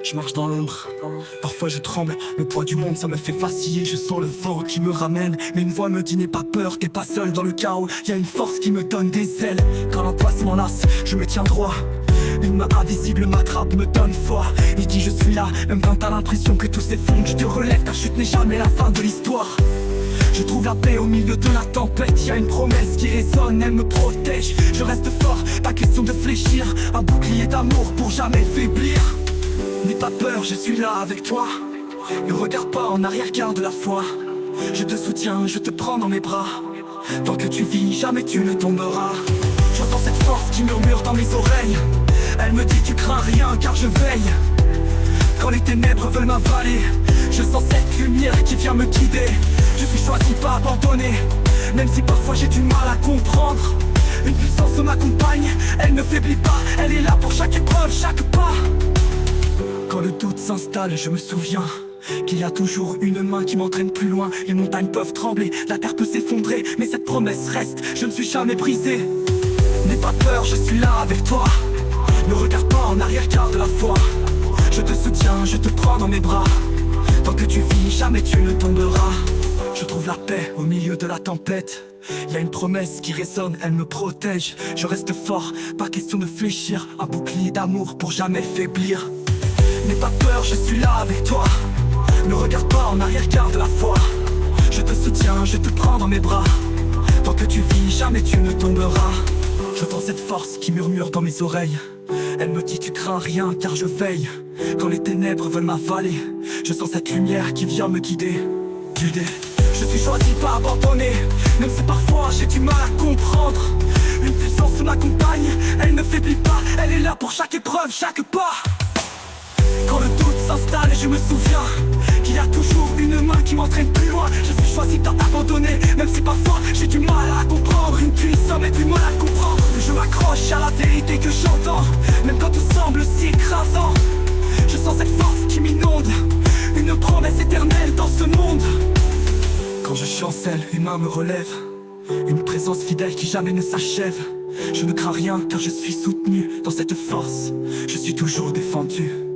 Je marche dans l'ombre, parfois je tremble. Le poids du monde ça me fait vaciller. Je sens le vent qui me ramène, mais une voix me dit n'aie pas peur, t'es pas seul dans le chaos. Y a une force qui me donne des ailes. Quand l'angoisse m'enlace, je me tiens droit. Une main invisible m'attrape, me donne foi. Il dit je suis là, même quand t'as l'impression que tout s'effondre. Je te relève, ta chute n'est jamais la fin de l'histoire. Je trouve la paix au milieu de la tempête. Y a une promesse qui résonne, elle me protège. Je reste fort, pas question de fléchir. Un bouclier d'amour pour jamais faiblir. N'aie pas peur, je suis là avec toi. Ne regarde pas en arrière, garde la foi. Je te soutiens, je te prends dans mes bras. Tant que tu vis, jamais tu ne tomberas. J'entends cette force qui murmure dans mes oreilles. Elle me dit tu crains rien car je veille. Quand les ténèbres veulent m'avaler, je sens cette lumière qui vient me guider. Je suis choisi, pas abandonné, même si parfois j'ai du mal à comprendre. Une puissance m'accompagne, elle ne faiblit pas. Elle est là pour chaque épreuve, chaque pas. Quand le doute s'installe, je me souviens qu'il y a toujours une main qui m'entraîne plus loin. Les montagnes peuvent trembler, la terre peut s'effondrer, mais cette promesse reste, je ne suis jamais brisé. N'aie pas peur, je suis là avec toi. Ne regarde pas en arrière, garde la foi. Je te soutiens, je te prends dans mes bras. Tant que tu vis, jamais tu ne tomberas. Je trouve la paix au milieu de la tempête. Y a une promesse qui résonne, elle me protège. Je reste fort, pas question de fléchir. Un bouclier d'amour pour jamais faiblir. N'aie pas peur, je suis là avec toi. Ne regarde pas en arrière, garde la foi. Je te soutiens, je te prends dans mes bras. Tant que tu vis, jamais tu ne tomberas. J'entends cette force qui murmure dans mes oreilles. Elle me dit tu crains rien car je veille. Quand les ténèbres veulent m'avaler, je sens cette lumière qui vient me guider. Je suis choisi, pas abandonné, même si parfois j'ai du mal à comprendre. Une puissance m'accompagne, elle ne faiblit pas. Elle est là pour chaque épreuve, chaque pas. Quand le doute s'installe, je me souviens qu'il y a toujours une main qui m'entraîne plus loin. Je suis choisi, pas abandonné, même si parfois j'ai du mal à comprendre. Une puissance mais du mal à comprendre. Je m'accroche à la vérité que j'entends, même quand tout semble si écrasant. Je sens cette force qui m'inonde, une promesse éternelle dans ce monde. Quand je chancelle, une main me relève, une présence fidèle qui jamais ne s'achève. Je ne crains rien car je suis soutenu dans cette force. Je suis toujours défendu.